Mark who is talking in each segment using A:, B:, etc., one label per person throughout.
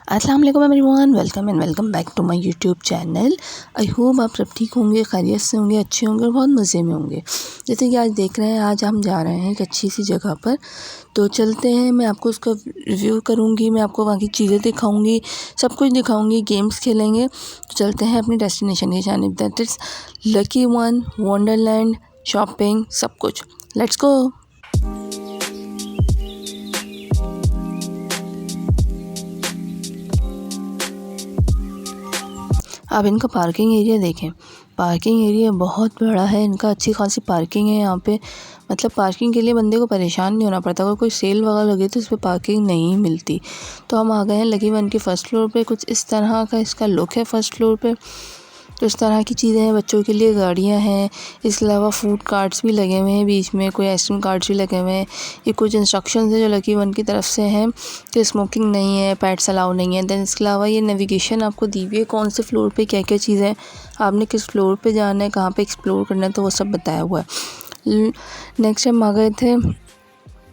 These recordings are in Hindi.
A: अस्सलाम वालेकुम everyone, welcome and welcome back to my YouTube channel. I hope आप सब ठीक होंगे, खैरियत से होंगे, अच्छे होंगे और बहुत मज़े में होंगे। जैसे कि आज देख रहे हैं, आज हम जा रहे हैं एक अच्छी सी जगह पर। तो चलते हैं, मैं आपको उसका रिव्यू करूँगी, मैं आपको वहाँ की चीज़ें दिखाऊँगी, सब कुछ दिखाऊँगी, गेम्स खेलेंगे। तो चलते हैं अपनी डेस्टिनेशन की जानिब, that is lucky one Wonderland, shopping, सब कुछ। Let's go. आप इनका पार्किंग एरिया देखें, पार्किंग एरिया बहुत बड़ा है इनका, अच्छी खासी पार्किंग है यहाँ पे। मतलब पार्किंग के लिए बंदे को परेशान नहीं होना पड़ता। अगर कोई सेल वगैरह लगे तो इस पर पार्किंग नहीं मिलती। तो हम आ गए हैं लकी वन के फर्स्ट फ्लोर पे। कुछ इस तरह का इसका लुक है फर्स्ट फ्लोर पे। तो इस तरह की चीज़ें हैं, बच्चों के लिए गाड़ियाँ हैं, इसके अलावा फूड कार्ट्स भी लगे हुए हैं, बीच में कोई आइसक्रीम कार्ट्स भी लगे हुए हैं। ये कुछ इंस्ट्रक्शंस है जो लकी वन की तरफ से हैं कि स्मोकिंग नहीं है, पेट्स अलाउ नहीं है। दैन इसके अलावा ये नेविगेशन आपको दी हुई है, कौन से फ्लोर पे क्या क्या चीज़ें हैं, आपने किस फ्लोर पे जाना है, कहाँ पे एक्सप्लोर करना है, तो वो सब बताया हुआ है। नेक्स्ट हम आ गए थे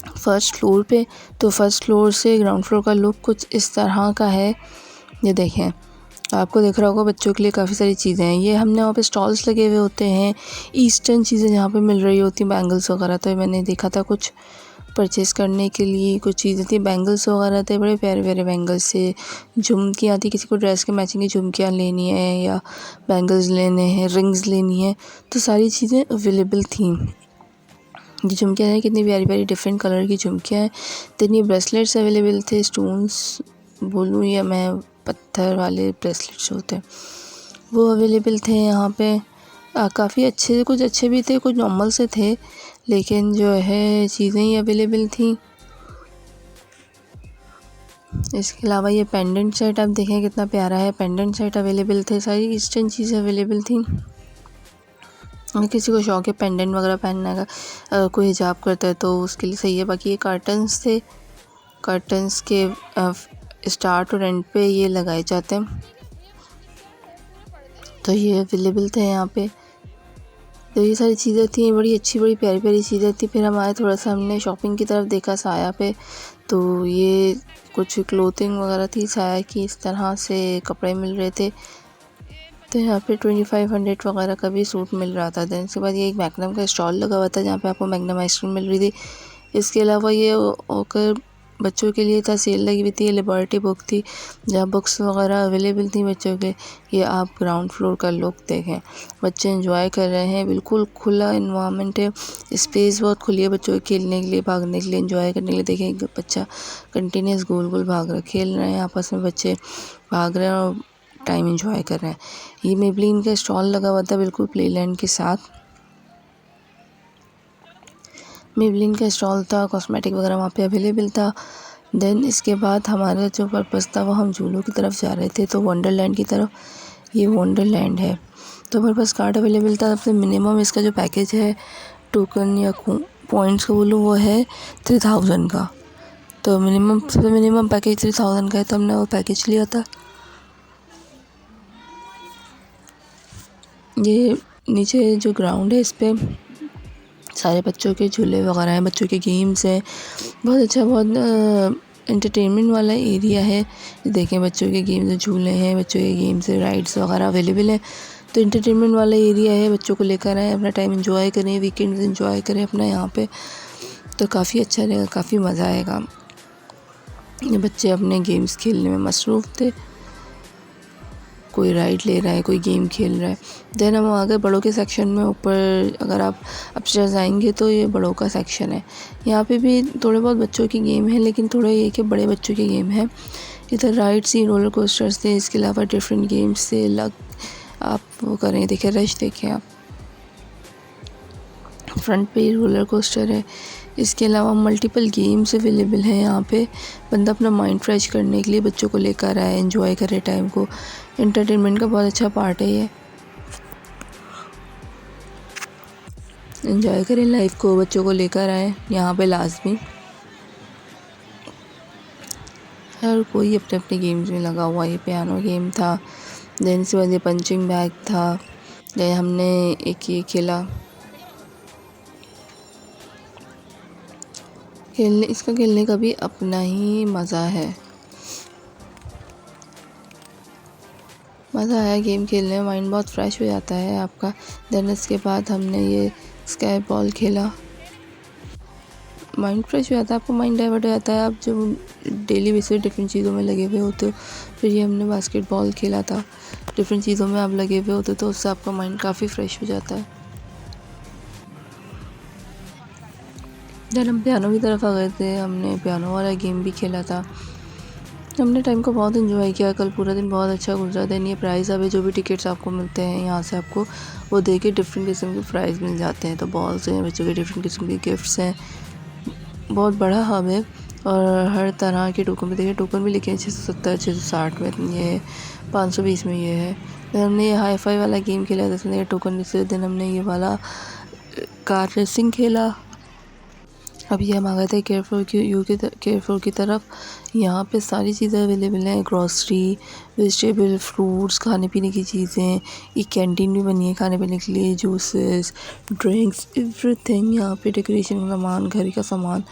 A: फर्स्ट फ्लोर पे। तो फर्स्ट फ्लोर से ग्राउंड फ्लोर का लुक कुछ इस तरह का है। ये देखें, आपको दिख रहा होगा बच्चों के लिए काफ़ी सारी चीज़ें हैं। ये हमने वहाँ पे स्टॉल्स लगे हुए होते हैं, ईस्टर्न चीज़ें जहाँ पे मिल रही होती हैं, बैंगल्स वगैरह। तो मैंने देखा था कुछ परचेस करने के लिए, कुछ चीज़ें थी, बैंगल्स वगैरह थे, बड़े प्यारे प्यारे बैंगल्स से, झुमकियाँ थी, किसी को ड्रेस के मैचिंग की झुमकियाँ लेनी है या बैंगल्स लेने हैं, रिंग्स लेनी है, तो सारी चीज़ें अवेलेबल थी। ये झुमकियाँ हैं, कितनी प्यारी प्यारी डिफरेंट कलर की झुमकियाँ हैं। तो ये ब्रेसलेट्स अवेलेबल थे, स्टोन्स बोलूँ या मैं पत्थर वाले ब्रेसलेट्स होते हैं वो अवेलेबल थे यहाँ पे। काफ़ी अच्छे, कुछ अच्छे भी थे, कुछ नॉर्मल से थे, लेकिन जो है चीज़ें ही अवेलेबल थी। इसके अलावा ये पेंडेंट सेट आप देखें कितना प्यारा है, पेंडेंट सेट अवेलेबल थे, सारी ईस्टर्न चीज़ें अवेलेबल थी। अगर किसी को शौक है पेंडेंट वगैरह पहनने का, कोई हिजाब करता है तो उसके लिए सही है। बाकी ये कर्टन्स थे, कर्टन्स के स्टार्ट और एंड पे ये लगाए जाते हैं, तो ये अवेलेबल थे यहाँ पे। तो ये सारी चीज़ें थी, बड़ी अच्छी बड़ी प्यारी प्यारी चीज़ें थी। फिर हमारे थोड़ा सा हमने शॉपिंग की तरफ देखा साया पे। तो ये कुछ क्लोथिंग वगैरह थी साया की, इस तरह से कपड़े मिल रहे थे। तो यहाँ पे 2500 वगैरह का भी सूट मिल रहा था। दैन इसके बाद ये एक मैग्नम का स्टॉल लगा हुआ था जहाँ पे आपको मैग्नम आइसक्रीम मिल रही थी। इसके अलावा ये होकर बच्चों के लिए था, सेल लगी हुई थी, लिबर्टी बुक थी जहाँ बुक्स वगैरह अवेलेबल थी बच्चों के। ये आप ग्राउंड फ्लोर का लुक देखें, बच्चे एंजॉय कर रहे हैं, बिल्कुल खुला इन्वायरमेंट है, स्पेस बहुत खुली है बच्चों के खेलने के लिए, भागने के लिए, एंजॉय करने के लिए। देखें एक बच्चा कंटिन्यूस गोल गोल भाग रहा है, खेल रहे हैं आपस में बच्चे, भाग रहे हैं और टाइम एंजॉय कर रहे हैं। ये मेबलिन का स्टॉल लगा हुआ था बिल्कुल प्लेलैंड के साथ। मेबलिन का स्टॉल था, कॉस्मेटिक वगैरह वहाँ पे अवेलेबल था। देन इसके बाद हमारा जो पर्पज़ था वो हम झूलों की तरफ जा रहे थे, तो वंडरलैंड की तरफ। ये वंडरलैंड है, तो हमारे पास कार्ड अवेलेबल था। सबसे मिनिमम इसका जो पैकेज है, टोकन या पॉइंट्स का बोलूँ, वो है 3000 का। तो मिनिमम, सबसे मिनिमम पैकेज 3000 का है, तो हमने वो पैकेज लिया था। ये नीचे जो ग्राउंड है, इस पर सारे बच्चों के झूले वगैरह हैं, बच्चों के गेम्स हैं, बहुत अच्छा, बहुत एंटरटेनमेंट वाला एरिया है। देखें बच्चों के गेम्स, झूले हैं, बच्चों के गेम्स, राइड्स वगैरह अवेलेबल है। तो एंटरटेनमेंट वाला एरिया है, बच्चों को लेकर आएँ, अपना टाइम एंजॉय करें, वीकेंड्स एंजॉय करें अपना यहाँ पे, तो काफ़ी अच्छा रहेगा, काफ़ी मज़ा आएगा। ये बच्चे अपने गेम्स खेलने में मसरूफ़ थे, कोई राइड ले रहा है, कोई गेम खेल रहा है। देन हम आ गए बड़ों के सेक्शन में। ऊपर अगर आप अपस्टेयर्स आएंगे तो ये बड़ों का सेक्शन है। यहाँ पे भी थोड़े बहुत बच्चों के गेम हैं, लेकिन थोड़े ये कि बड़े बच्चों के गेम हैं। इधर राइड्स ही, रोलर कोस्टर्स थे, इसके अलावा डिफरेंट गेम्स थे। आप वो करें, देखें रश, देखें आप, फ्रंट पे रोलर कोस्टर है। इसके अलावा मल्टीपल गेम्स अवेलेबल हैं यहाँ पे। बंदा अपना माइंड फ्रेश करने के लिए बच्चों को लेकर आए, एंजॉय करे टाइम को, एंटरटेनमेंट का बहुत अच्छा पार्ट है ये। एंजॉय करें लाइफ को, बच्चों को लेकर आए यहाँ पे लाजमी। हर कोई अपने अपने गेम्स में लगा हुआ। ये पियानो गेम था, देन इसके बाद ये पंचिंग बैग था, देन हमने एक ये खेला, इसका खेलने का भी अपना ही मज़ा है। मज़ा आया गेम खेलने में, माइंड बहुत फ्रेश हो जाता है आपका। देन इसके बाद हमने ये स्काई बॉल खेला, माइंड फ्रेश हो जाता है, आपका माइंड डाइवर्ट हो जाता है, आप जब डेली बेसिस डिफरेंट चीज़ों में लगे हुए होते हो। फिर ये हमने बास्केटबॉल खेला था, डिफरेंट चीज़ों में आप लगे हुए होते तो उससे आपका माइंड काफ़ी फ्रेश हो जाता है। देन हम पियानो की तरफ आ गए थे, हमने पियानो वाला गेम भी खेला था। हमने टाइम को बहुत इन्जॉय किया, कल पूरा दिन बहुत अच्छा गुजरा। देन ये प्राइज़ अब जो भी टिकट्स आपको मिलते हैं यहाँ से आपको वो दे के डिफरेंट किस्म के प्राइज़ मिल जाते हैं। तो बॉल्स हैं, बच्चों के डिफरेंट किस्म के गिफ्ट्स हैं, बहुत बड़ा हब है और हर तरह के टोकन भी देखिए, टोकन भी लिखे हैं 670, 660 में ये है, 520 में ये है। फिर हमने ये हाई फाई वाला गेम खेला, जिसमें टोकन दूसरे दिन हमने ये वाला कार रेसिंग खेला। अब ये हम आ गए थे केयरफुल की तरफ। यहाँ पे सारी चीज़ें अवेलेबल हैं, ग्रॉसरी, वेजिटेबल, फ्रूट्स, खाने पीने की चीज़ें। एक कैंटीन भी बनी है खाने पीने के लिए, जूसेस, ड्रिंक्स, एवरीथिंग। यहाँ पे डेकोरेशन का सामान, घर का सामान,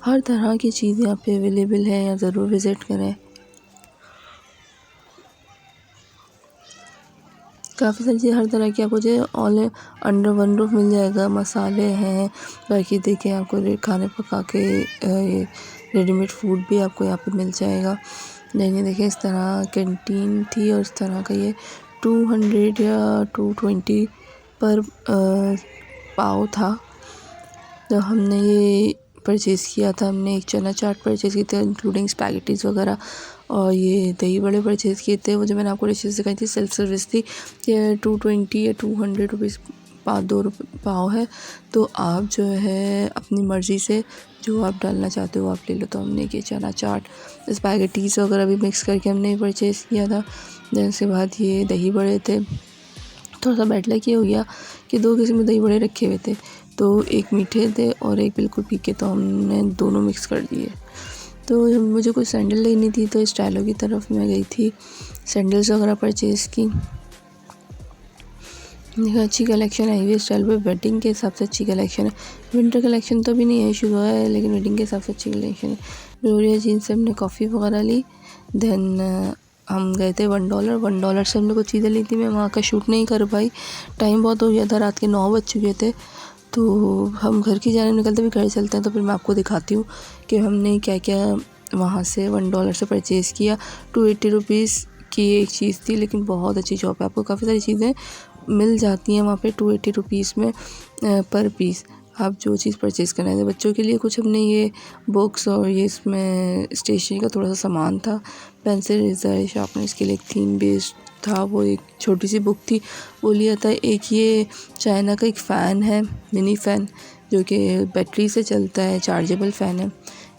A: हर तरह की चीज़ यहाँ पे अवेलेबल है, यहाँ ज़रूर विज़िट करें। काफ़ी सारी चीज़ें हर तरह की आपको जो ऑल अंडर वन रूफ मिल जाएगा। मसाले हैं, बाकी देखें आपको खाने पका के रेडीमेड फूड भी आपको यहाँ पे मिल जाएगा। नहीं देखें इस तरह कैंटीन थी और इस तरह का ये 200 या 220 पर पाव था। तो हमने ये परचेज़ किया था, हमने एक चना चाट परचेज़ की थी इंक्लूडिंग स्पैगेटीज़ वगैरह, और ये दही बड़े परचेज़ किए थे। वो जो मैंने आपको डिशेज़ दिखाई थी सेल्फ सर्विस थी। ये 220 या 200 रुपीज़ पाव है। तो आप जो है अपनी मर्ज़ी से जो आप डालना चाहते हो आप ले लो। तो हमने ये चना चाट, स्पैगेटीज़ वगैरह भी मिक्स करके हमने परचेज़ किया था। देन उसके बाद ये दही बड़े थे। थोड़ा सा बैड लक ये हो गया कि 2 किस्म के दही बड़े रखे हुए थे, तो एक मीठे थे और एक बिल्कुल फीके, तो हमने दोनों मिक्स कर दिए। तो मुझे कोई सैंडल लेनी थी तो स्टाइलो की तरफ मैं गई थी, सैंडल्स वगैरह परचेज़ की। देखा अच्छी कलेक्शन आई हुई है स्टाइल पे, वेडिंग के हिसाब से अच्छी कलेक्शन है। विंटर कलेक्शन तो अभी नहीं है, शुरू हुआ है, लेकिन वेडिंग के हिसाब से अच्छी कलेक्शन है। ग्लोरिया जीन्स से हमने कॉफ़ी वगैरह ली। देन हम गए थे $1 से हमने कुछ चीज़ें ली थी। मैं वहाँ का शूट नहीं कर पाई, टाइम बहुत हो गया था, रात के 9 बज चुके थे। तो हम घर की जाने निकलते भी घर चलते हैं, तो फिर मैं आपको दिखाती हूँ कि हमने क्या क्या वहाँ से $1 से परचेज़ किया। 280 रुपीज़ की एक चीज़ थी, लेकिन बहुत अच्छी शॉप है, आपको काफ़ी सारी चीज़ें मिल जाती हैं वहाँ पे 280 रुपीज़ में पर पीस। आप जो चीज़ परचेज़ करना है, बच्चों के लिए कुछ हमने ये बुक्स और ये इसमें स्टेशनरी का थोड़ा सा सामान था, पेंसिल, इरेज़र, शार्पनर, के लिए एक थीम बेस्ड था, वो एक छोटी सी बुक थी वो लिया था। एक ये चाइना का एक फ़ैन है, मिनी फ़ैन, जो कि बैटरी से चलता है, चार्जेबल फ़ैन है,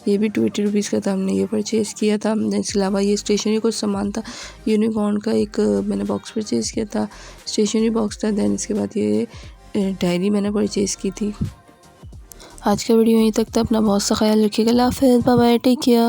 A: ये भी 280 रुपीज़ का था, हमने ये परचेज़ किया था। इसके अलावा ये स्टेशनरी कुछ सामान था, यूनिकॉर्न का एक मैंने बॉक्स परचेज़ किया था, स्टेशनरी बॉक्स था। देन इसके बाद ये डायरी मैंने परचेज़ की थी। आज का वीडियो यहीं तक था, अपना बहुत सा ख्याल रखिएगा। अल्लाह हाफ़िज़, बाय बाय, टेक केयर।